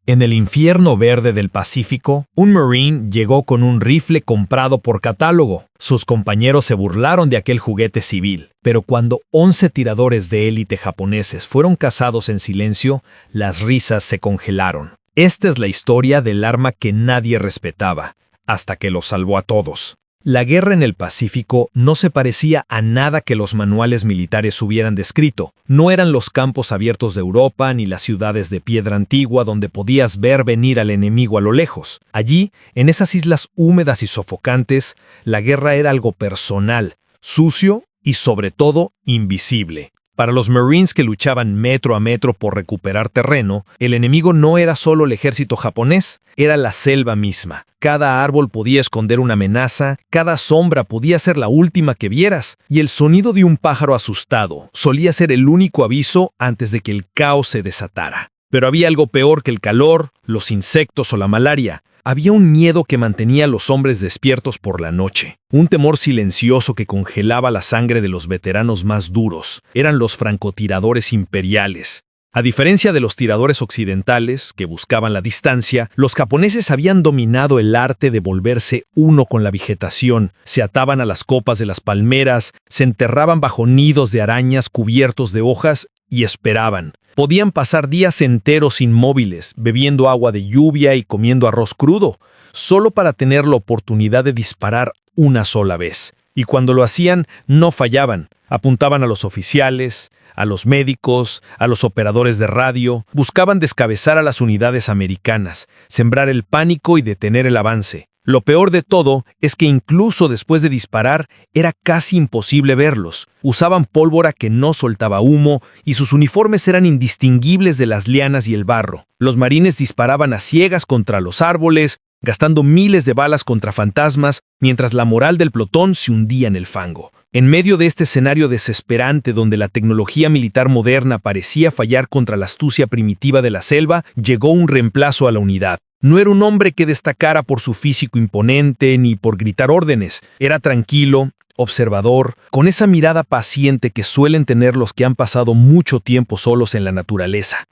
En el infierno verde del Pacífico, un Marine llegó con un rifle comprado por catálogo. Sus compañeros se burlaron de aquel juguete civil, pero cuando 11 tiradores de élite japoneses fueron cazados en silencio, las risas se congelaron. Esta es la historia del arma que nadie respetaba, hasta que los salvó a todos. La guerra en el Pacífico no se parecía a nada que los manuales militares hubieran descrito. No eran los campos abiertos de Europa ni las ciudades de piedra antigua donde podías ver venir al enemigo a lo lejos. Allí, en esas islas húmedas y sofocantes, la guerra era algo personal, sucio y sobre todo invisible. Para los Marines que luchaban metro a metro por recuperar terreno, el enemigo no era solo el ejército japonés, era la selva misma. Cada árbol podía esconder una amenaza, cada sombra podía ser la última que vieras, y el sonido de un pájaro asustado solía ser el único aviso antes de que el caos se desatara. Pero había algo peor que el calor, los insectos o la malaria. Había un miedo que mantenía a los hombres despiertos por la noche, un temor silencioso que congelaba la sangre de los veteranos más duros. Eran los francotiradores imperiales. A diferencia de los tiradores occidentales, que buscaban la distancia, los japoneses habían dominado el arte de volverse uno con la vegetación. Se ataban a las copas de las palmeras, se enterraban bajo nidos de arañas cubiertos de hojas y esperaban. Podían pasar días enteros inmóviles, bebiendo agua de lluvia y comiendo arroz crudo, solo para tener la oportunidad de disparar una sola vez. Y cuando lo hacían, no fallaban. Apuntaban a los oficiales, a los médicos, a los operadores de radio. Buscaban descabezar a las unidades americanas, sembrar el pánico y detener el avance. Lo peor de todo es que incluso después de disparar, era casi imposible verlos. Usaban pólvora que no soltaba humo y sus uniformes eran indistinguibles de las lianas y el barro. Los marines disparaban a ciegas contra los árboles, gastando miles de balas contra fantasmas, mientras la moral del pelotón se hundía en el fango. En medio de este escenario desesperante donde la tecnología militar moderna parecía fallar contra la astucia primitiva de la selva, llegó un reemplazo a la unidad. No era un hombre que destacara por su físico imponente ni por gritar órdenes. Era tranquilo, observador, con esa mirada paciente que suelen tener los que han pasado mucho tiempo solos en la naturaleza.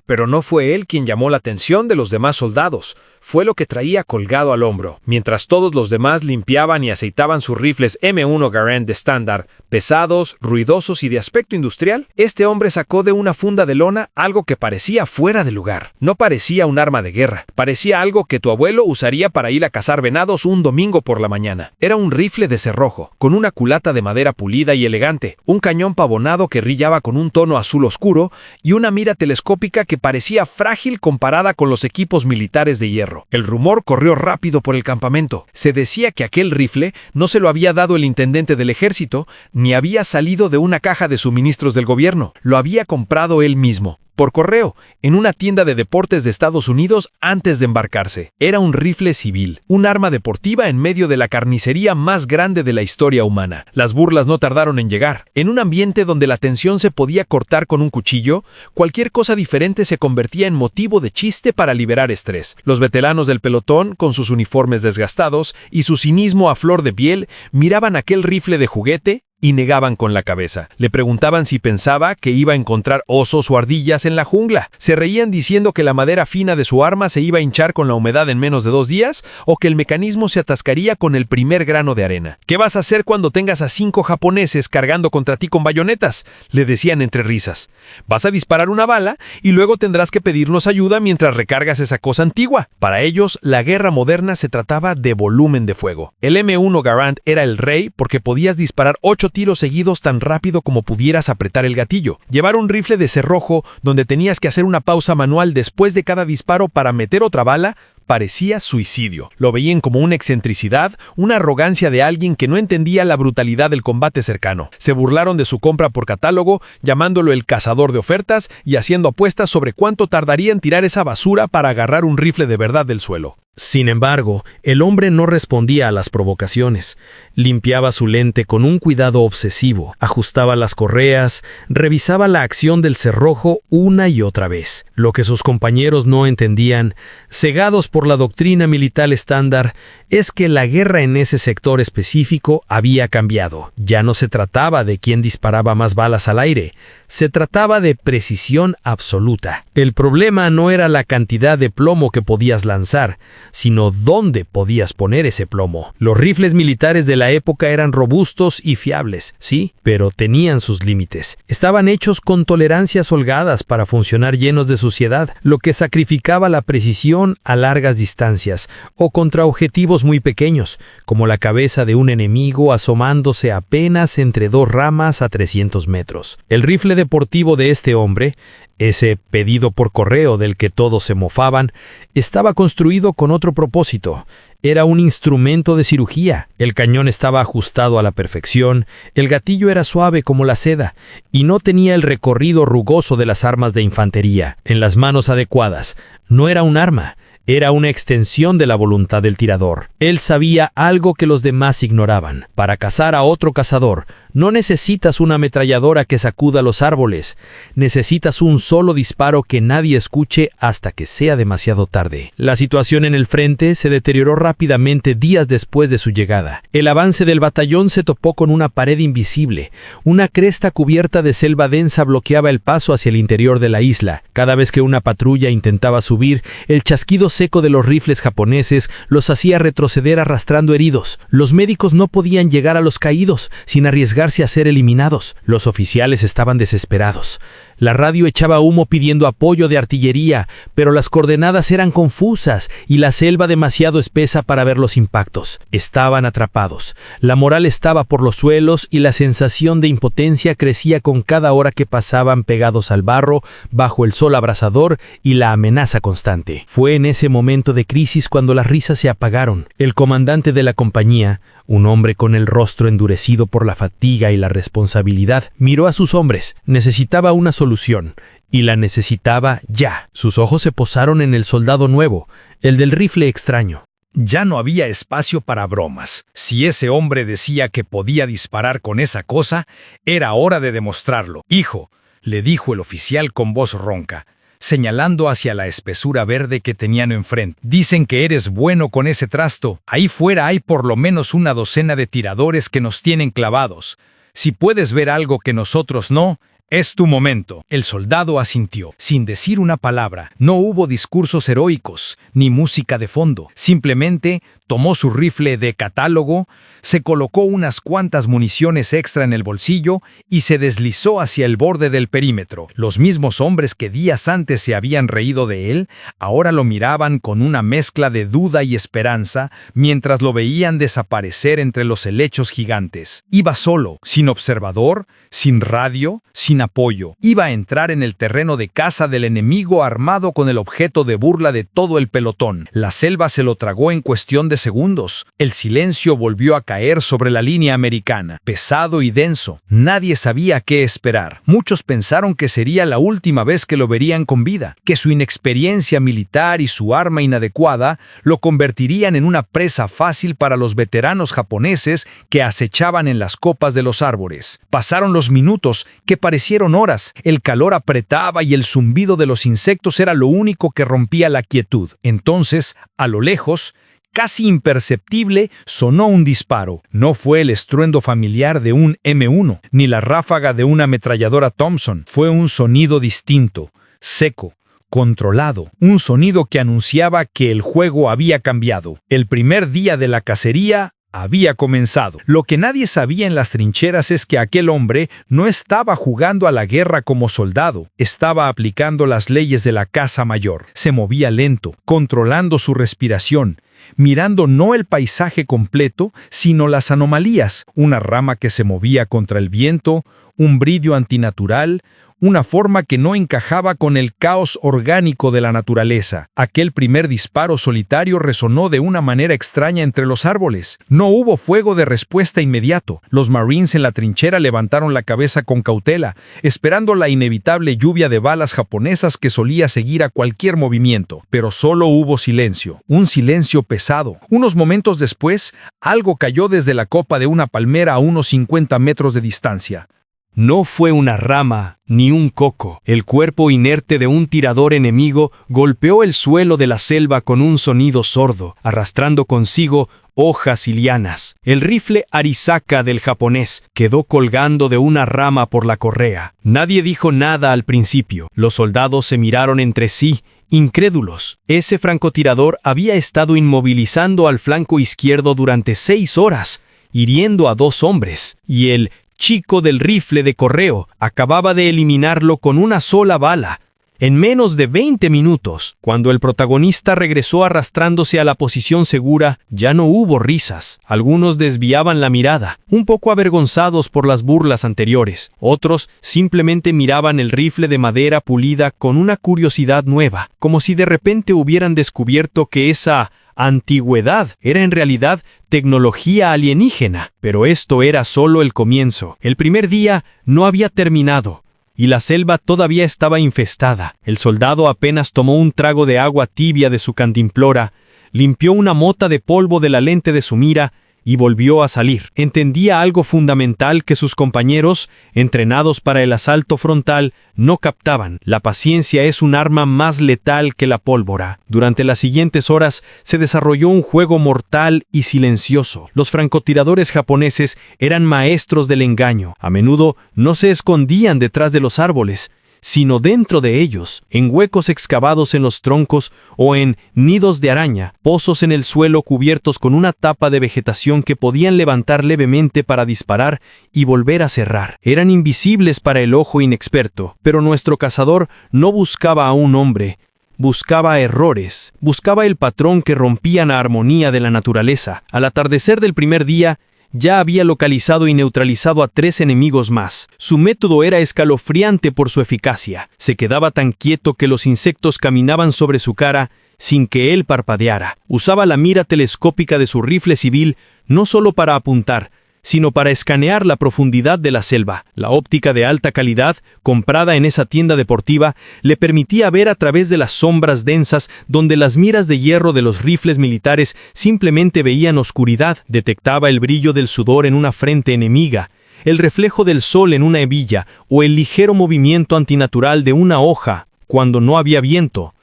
Pero no fue él quien llamó la atención de los demás soldados. Fue lo que traía colgado al hombro. Mientras todos los demás limpiaban y aceitaban sus rifles M1 Garand de estándar, pesados, ruidosos y de aspecto industrial, este hombre sacó de una funda de lona algo que parecía fuera de lugar. No parecía un arma de guerra. Parecía algo que tu abuelo usaría para ir a cazar venados un domingo por la mañana. Era un rifle de cerrojo, con una culata de madera pulida y elegante, un cañón pavonado que brillaba con un tono azul oscuro y una mira telescópica que parecía frágil comparada con los equipos militares de hierro. El rumor corrió rápido por el campamento. Se decía que aquel rifle no se lo había dado el intendente del ejército, ni había salido de una caja de suministros del gobierno. Lo había comprado él mismo, por correo, en una tienda de deportes de Estados Unidos antes de embarcarse. Era un rifle civil, un arma deportiva en medio de la carnicería más grande de la historia humana. Las burlas no tardaron en llegar. En un ambiente donde la tensión se podía cortar con un cuchillo, cualquier cosa diferente se convertía en motivo de chiste para liberar estrés. Los veteranos del pelotón, con sus uniformes desgastados y su cinismo a flor de piel, miraban aquel rifle de juguete y negaban con la cabeza. Le preguntaban si pensaba que iba a encontrar osos o ardillas en la jungla. Se reían diciendo que la madera fina de su arma se iba a hinchar con la humedad en menos de 2 días o que el mecanismo se atascaría con el primer grano de arena. ¿Qué vas a hacer cuando tengas a 5 japoneses cargando contra ti con bayonetas?, le decían entre risas. Vas a disparar una bala y luego tendrás que pedirnos ayuda mientras recargas esa cosa antigua. Para ellos, la guerra moderna se trataba de volumen de fuego. El M1 Garand era el rey porque podías disparar 8 tiros seguidos tan rápido como pudieras apretar el gatillo. Llevar un rifle de cerrojo donde tenías que hacer una pausa manual después de cada disparo para meter otra bala parecía suicidio. Lo veían como una excentricidad, una arrogancia de alguien que no entendía la brutalidad del combate cercano. Se burlaron de su compra por catálogo, llamándolo el cazador de ofertas y haciendo apuestas sobre cuánto tardaría en tirar esa basura para agarrar un rifle de verdad del suelo. Sin embargo, el hombre no respondía a las provocaciones. Limpiaba su lente con un cuidado obsesivo, ajustaba las correas, revisaba la acción del cerrojo una y otra vez. Lo que sus compañeros no entendían, cegados por la doctrina militar estándar, es que la guerra en ese sector específico había cambiado. Ya no se trataba de quién disparaba más balas al aire, se trataba de precisión absoluta. El problema no era la cantidad de plomo que podías lanzar, sino dónde podías poner ese plomo. Los rifles militares de la época eran robustos y fiables, sí, pero tenían sus límites. Estaban hechos con tolerancias holgadas para funcionar llenos de suciedad, lo que sacrificaba la precisión a largas distancias o contra objetivos muy pequeños, como la cabeza de un enemigo asomándose apenas entre dos ramas a 300 metros. El rifle deportivo de este hombre, ese pedido por correo del que todos se mofaban, estaba construido con otro propósito. Era un instrumento de cirugía. El cañón estaba ajustado a la perfección, el gatillo era suave como la seda, y no tenía el recorrido rugoso de las armas de infantería. En las manos adecuadas, no era un arma, era una extensión de la voluntad del tirador. Él sabía algo que los demás ignoraban. Para cazar a otro cazador, no necesitas una ametralladora que sacuda los árboles. Necesitas un solo disparo que nadie escuche hasta que sea demasiado tarde. La situación en el frente se deterioró rápidamente días después de su llegada. El avance del batallón se topó con una pared invisible. Una cresta cubierta de selva densa bloqueaba el paso hacia el interior de la isla. Cada vez que una patrulla intentaba subir, el chasquido seco de los rifles japoneses los hacía retroceder arrastrando heridos. Los médicos no podían llegar a los caídos sin arriesgarse a ser eliminados. Los oficiales estaban desesperados. La radio echaba humo pidiendo apoyo de artillería, pero las coordenadas eran confusas y la selva demasiado espesa para ver los impactos. Estaban atrapados. La moral estaba por los suelos y la sensación de impotencia crecía con cada hora que pasaban pegados al barro, bajo el sol abrasador y la amenaza constante. Fue en ese momento de crisis cuando las risas se apagaron. El comandante de la compañía, un hombre con el rostro endurecido por la fatiga y la responsabilidad, miró a sus hombres. Necesitaba una solución, y la necesitaba ya. Sus ojos se posaron en el soldado nuevo, el del rifle extraño. Ya no había espacio para bromas. Si ese hombre decía que podía disparar con esa cosa, era hora de demostrarlo. «Hijo», le dijo el oficial con voz ronca, señalando hacia la espesura verde que tenían enfrente. «Dicen que eres bueno con ese trasto. Ahí fuera hay por lo menos una docena de tiradores que nos tienen clavados. Si puedes ver algo que nosotros no, es tu momento». El soldado asintió, sin decir una palabra. No hubo discursos heroicos, ni música de fondo. Simplemente tomó su rifle de catálogo, se colocó unas cuantas municiones extra en el bolsillo y se deslizó hacia el borde del perímetro. Los mismos hombres que días antes se habían reído de él, ahora lo miraban con una mezcla de duda y esperanza, mientras lo veían desaparecer entre los helechos gigantes. Iba solo, sin observador, sin radio, sin apoyo. Iba a entrar en el terreno de caza del enemigo armado con el objeto de burla de todo el pelotón. La selva se lo tragó en cuestión de segundos. El silencio volvió a caer sobre la línea americana, pesado y denso. Nadie sabía qué esperar. Muchos pensaron que sería la última vez que lo verían con vida, que su inexperiencia militar y su arma inadecuada lo convertirían en una presa fácil para los veteranos japoneses que acechaban en las copas de los árboles. Pasaron los minutos, que parecieron horas. El calor apretaba y el zumbido de los insectos era lo único que rompía la quietud. Entonces, a lo lejos, casi imperceptible, sonó un disparo. No fue el estruendo familiar de un M1, ni la ráfaga de una ametralladora Thompson. Fue un sonido distinto, seco, controlado. Un sonido que anunciaba que el juego había cambiado. El primer día de la cacería había comenzado. Lo que nadie sabía en las trincheras es que aquel hombre no estaba jugando a la guerra como soldado, estaba aplicando las leyes de la caza mayor. Se movía lento, controlando su respiración, mirando no el paisaje completo, sino las anomalías, una rama que se movía contra el viento, un brillo antinatural, una forma que no encajaba con el caos orgánico de la naturaleza. Aquel primer disparo solitario resonó de una manera extraña entre los árboles. No hubo fuego de respuesta inmediato. Los Marines en la trinchera levantaron la cabeza con cautela, esperando la inevitable lluvia de balas japonesas que solía seguir a cualquier movimiento. Pero solo hubo silencio, un silencio pesado. Unos momentos después, algo cayó desde la copa de una palmera a unos 50 metros de distancia. No fue una rama ni un coco. El cuerpo inerte de un tirador enemigo golpeó el suelo de la selva con un sonido sordo, arrastrando consigo hojas y lianas. El rifle Arisaka del japonés quedó colgando de una rama por la correa. Nadie dijo nada al principio. Los soldados se miraron entre sí, incrédulos. Ese francotirador había estado inmovilizando al flanco izquierdo durante 6 horas, hiriendo a 2 hombres, y el chico del rifle de correo acababa de eliminarlo con una sola bala, en menos de 20 minutos. Cuando el protagonista regresó arrastrándose a la posición segura, ya no hubo risas. Algunos desviaban la mirada, un poco avergonzados por las burlas anteriores. Otros simplemente miraban el rifle de madera pulida con una curiosidad nueva, como si de repente hubieran descubierto que esa antigüedad era en realidad tecnología alienígena. Pero esto era solo el comienzo. El primer día no había terminado, y la selva todavía estaba infestada. El soldado apenas tomó un trago de agua tibia de su cantimplora, limpió una mota de polvo de la lente de su mira y volvió a salir. Entendía algo fundamental que sus compañeros, entrenados para el asalto frontal, no captaban. La paciencia es un arma más letal que la pólvora. Durante las siguientes horas se desarrolló un juego mortal y silencioso. Los francotiradores japoneses eran maestros del engaño. A menudo no se escondían detrás de los árboles, sino dentro de ellos, en huecos excavados en los troncos o en nidos de araña, pozos en el suelo cubiertos con una tapa de vegetación que podían levantar levemente para disparar y volver a cerrar. Eran invisibles para el ojo inexperto, pero nuestro cazador no buscaba a un hombre, buscaba errores, buscaba el patrón que rompía la armonía de la naturaleza. Al atardecer del primer día, ya había localizado y neutralizado a 3 enemigos más. Su método era escalofriante por su eficacia. Se quedaba tan quieto que los insectos caminaban sobre su cara sin que él parpadeara. Usaba la mira telescópica de su rifle civil no solo para apuntar, sino para escanear la profundidad de la selva. La óptica de alta calidad, comprada en esa tienda deportiva, le permitía ver a través de las sombras densas donde las miras de hierro de los rifles militares simplemente veían oscuridad. Detectaba el brillo del sudor en una frente enemiga, el reflejo del sol en una hebilla o el ligero movimiento antinatural de una hoja cuando no había viento.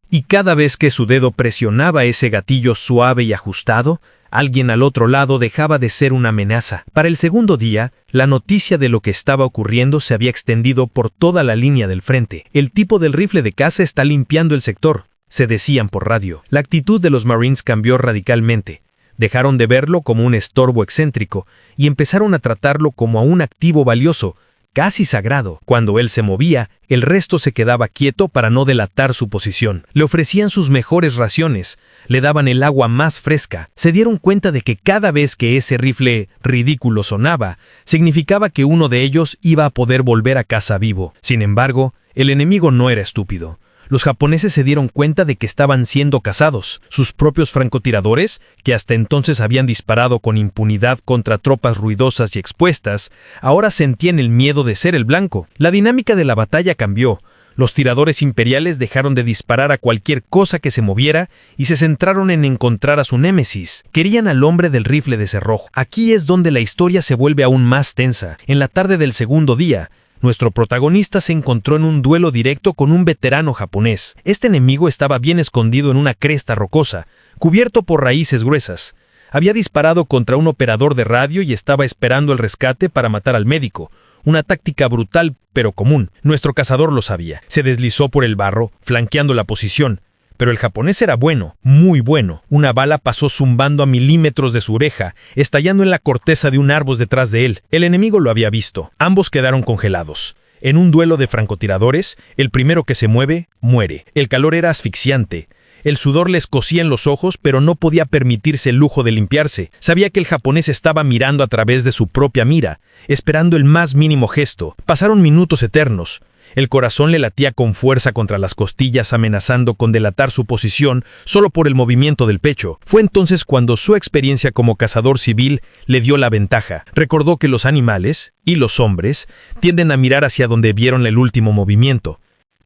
Y cada vez que su dedo presionaba ese gatillo suave y ajustado, alguien al otro lado dejaba de ser una amenaza. Para el segundo día, la noticia de lo que estaba ocurriendo se había extendido por toda la línea del frente. El tipo del rifle de caza está limpiando el sector, se decían por radio. La actitud de los Marines cambió radicalmente. Dejaron de verlo como un estorbo excéntrico y empezaron a tratarlo como a un activo valioso, casi sagrado. Cuando él se movía, el resto se quedaba quieto para no delatar su posición. Le ofrecían sus mejores raciones, le daban el agua más fresca. Se dieron cuenta de que cada vez que ese rifle ridículo sonaba, significaba que uno de ellos iba a poder volver a casa vivo. Sin embargo, el enemigo no era estúpido. Los japoneses se dieron cuenta de que estaban siendo cazados. Sus propios francotiradores, que hasta entonces habían disparado con impunidad contra tropas ruidosas y expuestas, ahora sentían el miedo de ser el blanco. La dinámica de la batalla cambió. Los tiradores imperiales dejaron de disparar a cualquier cosa que se moviera y se centraron en encontrar a su némesis. Querían al hombre del rifle de cerrojo. Aquí es donde la historia se vuelve aún más tensa. En la tarde del segundo día, nuestro protagonista se encontró en un duelo directo con un veterano japonés. Este enemigo estaba bien escondido en una cresta rocosa, cubierto por raíces gruesas. Había disparado contra un operador de radio y estaba esperando el rescate para matar al médico. Una táctica brutal pero común. Nuestro cazador lo sabía. Se deslizó por el barro, flanqueando la posición. Pero el japonés era bueno, muy bueno. Una bala pasó zumbando a milímetros de su oreja, estallando en la corteza de un árbol detrás de él. El enemigo lo había visto. Ambos quedaron congelados. En un duelo de francotiradores, el primero que se mueve, muere. El calor era asfixiante. El sudor le escocía en los ojos, pero no podía permitirse el lujo de limpiarse. Sabía que el japonés estaba mirando a través de su propia mira, esperando el más mínimo gesto. Pasaron minutos eternos. El corazón le latía con fuerza contra las costillas, amenazando con delatar su posición solo por el movimiento del pecho. Fue entonces cuando su experiencia como cazador civil le dio la ventaja. Recordó que los animales, y los hombres, tienden a mirar hacia donde vieron el último movimiento.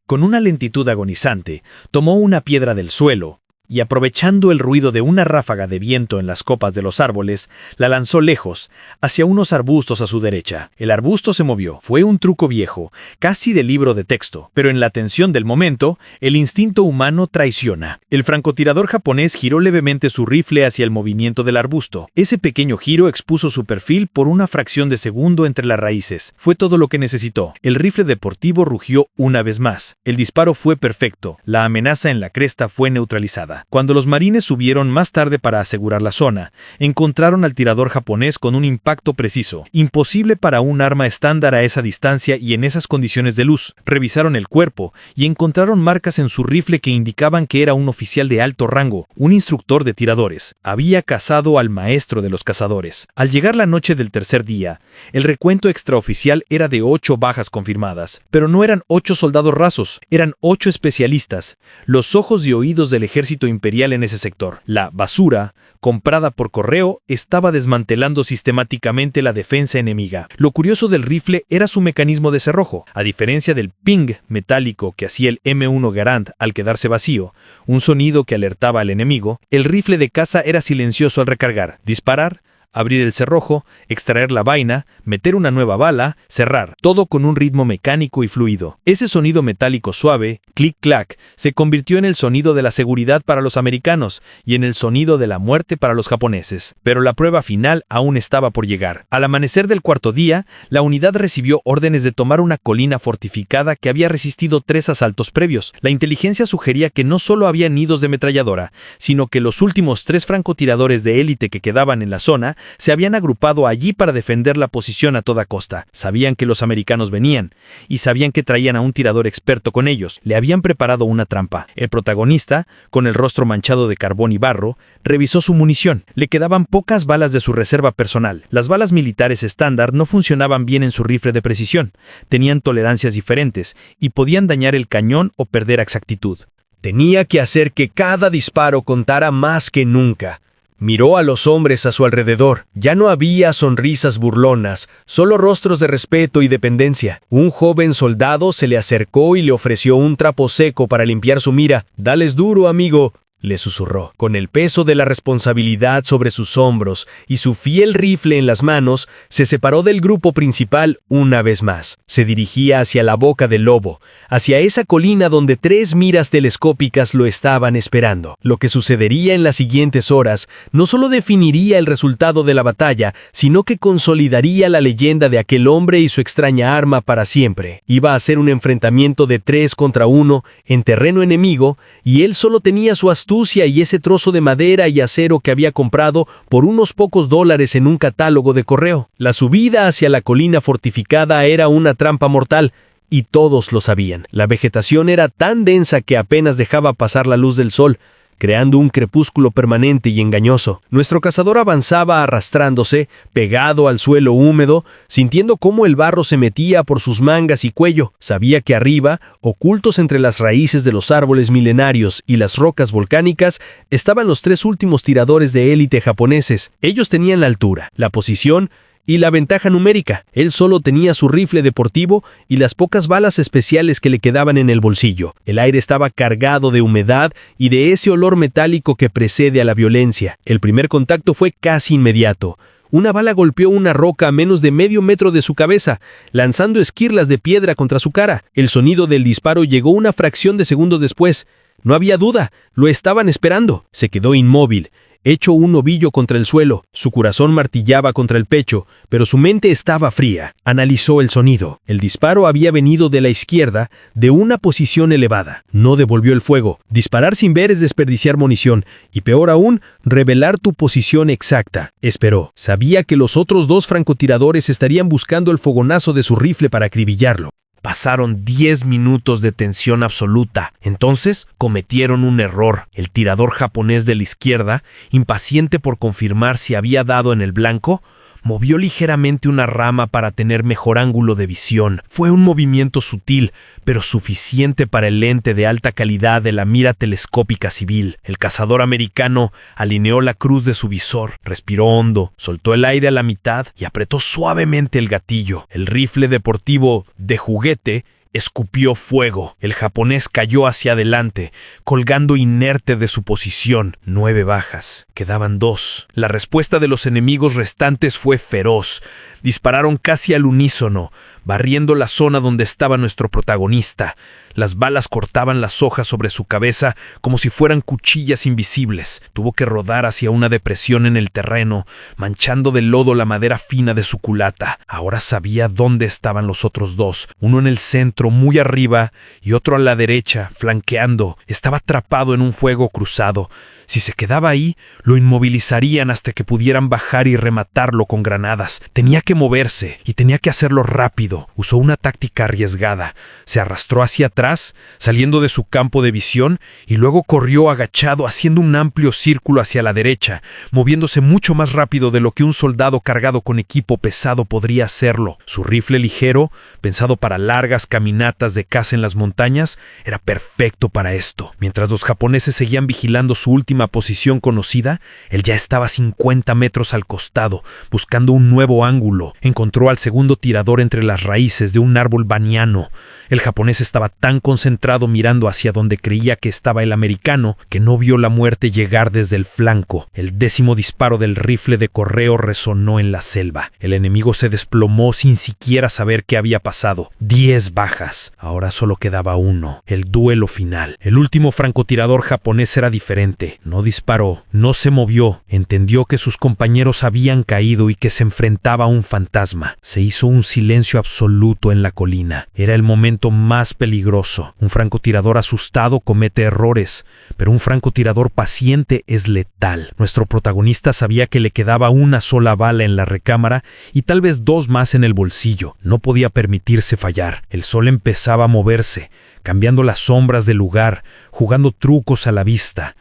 Con una lentitud agonizante, tomó una piedra del suelo y, aprovechando el ruido de una ráfaga de viento en las copas de los árboles, la lanzó lejos, hacia unos arbustos a su derecha. El arbusto se movió. Fue un truco viejo, casi de libro de texto, pero en la tensión del momento, el instinto humano traiciona. El francotirador japonés giró levemente su rifle hacia el movimiento del arbusto. Ese pequeño giro expuso su perfil por una fracción de segundo entre las raíces. Fue todo lo que necesitó. El rifle deportivo rugió una vez más. El disparo fue perfecto. La amenaza en la cresta fue neutralizada. Cuando los marines subieron más tarde para asegurar la zona, encontraron al tirador japonés con un impacto preciso, imposible para un arma estándar a esa distancia y en esas condiciones de luz. Revisaron el cuerpo y encontraron marcas en su rifle que indicaban que era un oficial de alto rango, un instructor de tiradores. Había cazado al maestro de los cazadores. Al llegar la noche del tercer día, el recuento extraoficial era de 8 bajas confirmadas, pero no eran 8 soldados rasos, eran 8 especialistas, los ojos y oídos del ejército imperial en ese sector. La basura, comprada por correo, estaba desmantelando sistemáticamente la defensa enemiga. Lo curioso del rifle era su mecanismo de cerrojo. A diferencia del ping metálico que hacía el M1 Garand al quedarse vacío, un sonido que alertaba al enemigo, el rifle de caza era silencioso al recargar, disparar, abrir el cerrojo, extraer la vaina, meter una nueva bala, cerrar, todo con un ritmo mecánico y fluido. Ese sonido metálico suave, clic-clac, se convirtió en el sonido de la seguridad para los americanos y en el sonido de la muerte para los japoneses. Pero la prueba final aún estaba por llegar. Al amanecer del cuarto día, la unidad recibió órdenes de tomar una colina fortificada que había resistido 3 asaltos previos. La inteligencia sugería que no solo había nidos de ametralladora, sino que los últimos 3 francotiradores de élite que quedaban en la zona se habían agrupado allí para defender la posición a toda costa. Sabían que los americanos venían, y sabían que traían a un tirador experto con ellos. Le habían preparado una trampa. El protagonista, con el rostro manchado de carbón y barro, revisó su munición. Le quedaban pocas balas de su reserva personal. Las balas militares estándar no funcionaban bien en su rifle de precisión. Tenían tolerancias diferentes, y podían dañar el cañón o perder exactitud. Tenía que hacer que cada disparo contara más que nunca. Miró a los hombres a su alrededor. Ya no había sonrisas burlonas, solo rostros de respeto y dependencia. Un joven soldado se le acercó y le ofreció un trapo seco para limpiar su mira. «Dales duro, amigo», le susurró. Con el peso de la responsabilidad sobre sus hombros y su fiel rifle en las manos, se separó del grupo principal una vez más. Se dirigía hacia la boca del lobo, hacia esa colina donde 3 miras telescópicas lo estaban esperando. Lo que sucedería en las siguientes horas no solo definiría el resultado de la batalla, sino que consolidaría la leyenda de aquel hombre y su extraña arma para siempre. Iba a ser un enfrentamiento de 3 contra 1 en terreno enemigo, y él solo tenía su astucia y ese trozo de madera y acero que había comprado por unos pocos dólares en un catálogo de correo. La subida hacia la colina fortificada era una trampa mortal, y todos lo sabían. La vegetación era tan densa que apenas dejaba pasar la luz del sol, creando un crepúsculo permanente y engañoso. Nuestro cazador avanzaba arrastrándose, pegado al suelo húmedo, sintiendo cómo el barro se metía por sus mangas y cuello. Sabía que arriba, ocultos entre las raíces de los árboles milenarios y las rocas volcánicas, estaban los 3 últimos tiradores de élite japoneses. Ellos tenían la altura, la posición y la ventaja numérica. Él solo tenía su rifle deportivo y las pocas balas especiales que le quedaban en el bolsillo. El aire estaba cargado de humedad y de ese olor metálico que precede a la violencia. El primer contacto fue casi inmediato. Una bala golpeó una roca a menos de medio metro de su cabeza, lanzando esquirlas de piedra contra su cara. El sonido del disparo llegó una fracción de segundos después. No había duda, lo estaban esperando. Se quedó inmóvil, hecho un ovillo contra el suelo. Su corazón martillaba contra el pecho, pero su mente estaba fría. Analizó el sonido. El disparo había venido de la izquierda, de una posición elevada. No devolvió el fuego. Disparar sin ver es desperdiciar munición, y peor aún, revelar tu posición exacta. Esperó. Sabía que los otros 2 francotiradores estarían buscando el fogonazo de su rifle para acribillarlo. Pasaron 10 minutos de tensión absoluta. Entonces cometieron un error. El tirador japonés de la izquierda, impaciente por confirmar si había dado en el blanco, movió ligeramente una rama para tener mejor ángulo de visión. Fue un movimiento sutil, pero suficiente para el lente de alta calidad de la mira telescópica civil. El cazador americano alineó la cruz de su visor, respiró hondo, soltó el aire a la mitad y apretó suavemente el gatillo. El rifle deportivo de juguete escupió fuego. El japonés cayó hacia adelante, colgando inerte de su posición. 9 bajas. Quedaban 2. La respuesta de los enemigos restantes fue feroz. Dispararon casi al unísono, barriendo la zona donde estaba nuestro protagonista. Las balas cortaban las hojas sobre su cabeza como si fueran cuchillas invisibles. Tuvo que rodar hacia una depresión en el terreno, manchando de lodo la madera fina de su culata. Ahora sabía dónde estaban los otros 2, uno en el centro, muy arriba, y otro a la derecha, flanqueando. Estaba atrapado en un fuego cruzado. Si se quedaba ahí, lo inmovilizarían hasta que pudieran bajar y rematarlo con granadas. Tenía que moverse, y tenía que hacerlo rápido. Usó una táctica arriesgada. Se arrastró hacia atrás, saliendo de su campo de visión, y luego corrió agachado, haciendo un amplio círculo hacia la derecha, moviéndose mucho más rápido de lo que un soldado cargado con equipo pesado podría hacerlo. Su rifle ligero, pensado para largas caminatas de caza en las montañas, era perfecto para esto. Mientras los japoneses seguían vigilando su última posición conocida, él ya estaba a 50 metros al costado, buscando un nuevo ángulo. Encontró al segundo tirador entre las raíces de un árbol baniano. El japonés estaba tan concentrado mirando hacia donde creía que estaba el americano que no vio la muerte llegar desde el flanco. El 10º disparo del rifle de correo resonó en la selva. El enemigo se desplomó sin siquiera saber qué había pasado. 10 bajas. Ahora solo quedaba uno. El duelo final. El último francotirador japonés era diferente. No disparó, no se movió. Entendió que sus compañeros habían caído y que se enfrentaba a un fantasma. Se hizo un silencio absoluto en la colina. Era el momento más peligroso. Un francotirador asustado comete errores, pero un francotirador paciente es letal. Nuestro protagonista sabía que le quedaba una sola bala en la recámara y tal vez 2 más en el bolsillo. No podía permitirse fallar. El sol empezaba a moverse, cambiando las sombras del lugar, jugando trucos a la vista.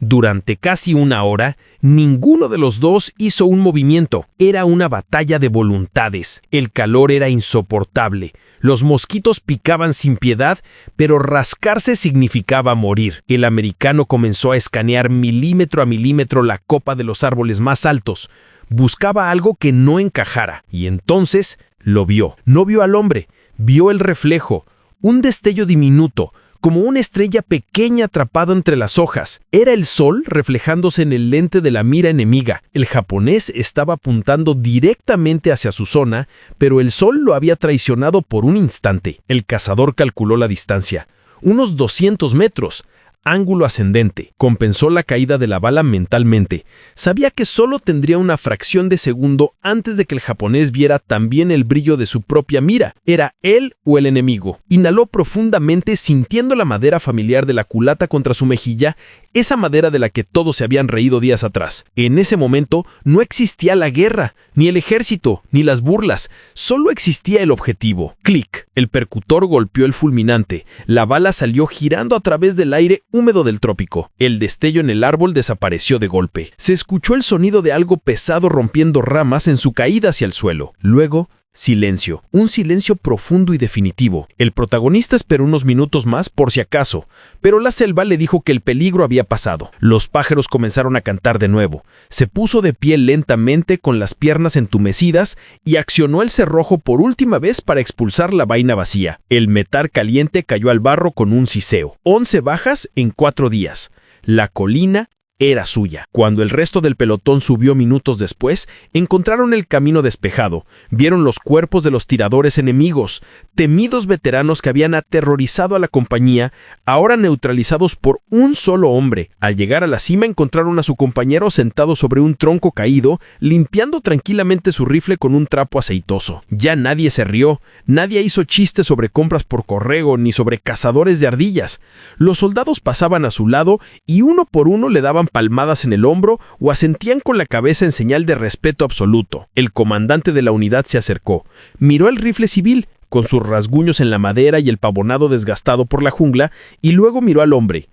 Durante casi una hora, ninguno de los dos hizo un movimiento. Era una batalla de voluntades. El calor era insoportable. Los mosquitos picaban sin piedad, pero rascarse significaba morir. El americano comenzó a escanear milímetro a milímetro la copa de los árboles más altos. Buscaba algo que no encajara, y entonces lo vio. No vio al hombre, vio el reflejo, un destello diminuto, como una estrella pequeña atrapado entre las hojas. Era el sol reflejándose en el lente de la mira enemiga. El japonés estaba apuntando directamente hacia su zona, pero el sol lo había traicionado por un instante. El cazador calculó la distancia. Unos 200 metros. Ángulo ascendente. Compensó la caída de la bala mentalmente. Sabía que solo tendría una fracción de segundo antes de que el japonés viera también el brillo de su propia mira. Era él o el enemigo. Inhaló profundamente, sintiendo la madera familiar de la culata contra su mejilla, esa madera de la que todos se habían reído días atrás. En ese momento no existía la guerra, ni el ejército, ni las burlas. Solo existía el objetivo. Clic. El percutor golpeó el fulminante. La bala salió girando a través del aire húmedo del trópico. El destello en el árbol desapareció de golpe. Se escuchó el sonido de algo pesado rompiendo ramas en su caída hacia el suelo. Luego, silencio. Un silencio profundo y definitivo. El protagonista esperó unos minutos más por si acaso, pero la selva le dijo que el peligro había pasado. Los pájaros comenzaron a cantar de nuevo. Se puso de pie lentamente con las piernas entumecidas y accionó el cerrojo por última vez para expulsar la vaina vacía. El metal caliente cayó al barro con un siseo. 11 bajas en 4 días. La colina era suya. Cuando el resto del pelotón subió minutos después, encontraron el camino despejado. Vieron los cuerpos de los tiradores enemigos, temidos veteranos que habían aterrorizado a la compañía, ahora neutralizados por un solo hombre. Al llegar a la cima encontraron a su compañero sentado sobre un tronco caído, limpiando tranquilamente su rifle con un trapo aceitoso. Ya nadie se rió, nadie hizo chistes sobre compras por correo ni sobre cazadores de ardillas. Los soldados pasaban a su lado y uno por uno le daban palmadas en el hombro o asentían con la cabeza en señal de respeto absoluto. El comandante de la unidad se acercó, miró el rifle civil, con sus rasguños en la madera y el pavonado desgastado por la jungla, y luego miró al hombre.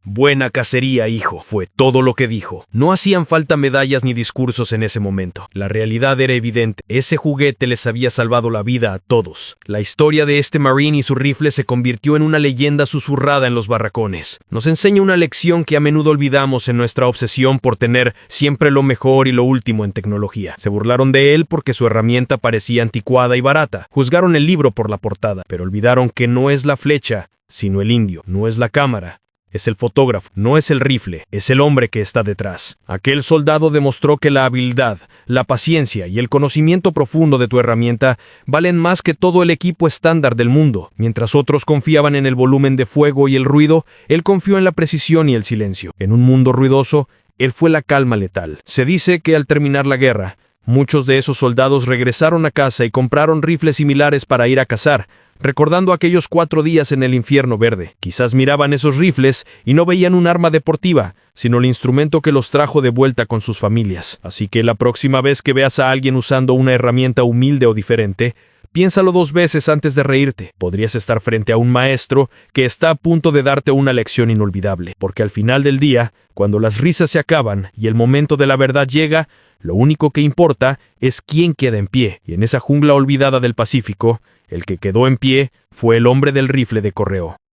Buena cacería, hijo, fue todo lo que dijo. No hacían falta medallas ni discursos en ese momento. La realidad era evidente. Ese juguete les había salvado la vida a todos. La historia de este Marine y su rifle se convirtió en una leyenda susurrada en los barracones. Nos enseña una lección que a menudo olvidamos en nuestra obsesión por tener siempre lo mejor y lo último en tecnología. Se burlaron de él porque su herramienta parecía anticuada y barata. Juzgaron el libro por la portada, pero olvidaron que no es la flecha, sino el indio. No es la cámara. Es el fotógrafo, no es el rifle, es el hombre que está detrás. Aquel soldado demostró que la habilidad, la paciencia y el conocimiento profundo de tu herramienta valen más que todo el equipo estándar del mundo. Mientras otros confiaban en el volumen de fuego y el ruido, él confió en la precisión y el silencio. En un mundo ruidoso, él fue la calma letal. Se dice que al terminar la guerra, muchos de esos soldados regresaron a casa y compraron rifles similares para ir a cazar, recordando aquellos 4 días en el infierno verde. Quizás miraban esos rifles y no veían un arma deportiva, sino el instrumento que los trajo de vuelta con sus familias. Así que la próxima vez que veas a alguien usando una herramienta humilde o diferente, piénsalo 2 veces antes de reírte. Podrías estar frente a un maestro que está a punto de darte una lección inolvidable, porque al final del día, cuando las risas se acaban y el momento de la verdad llega, lo único que importa es quién queda en pie. Y en esa jungla olvidada del Pacífico, el que quedó en pie fue el hombre del rifle de correo.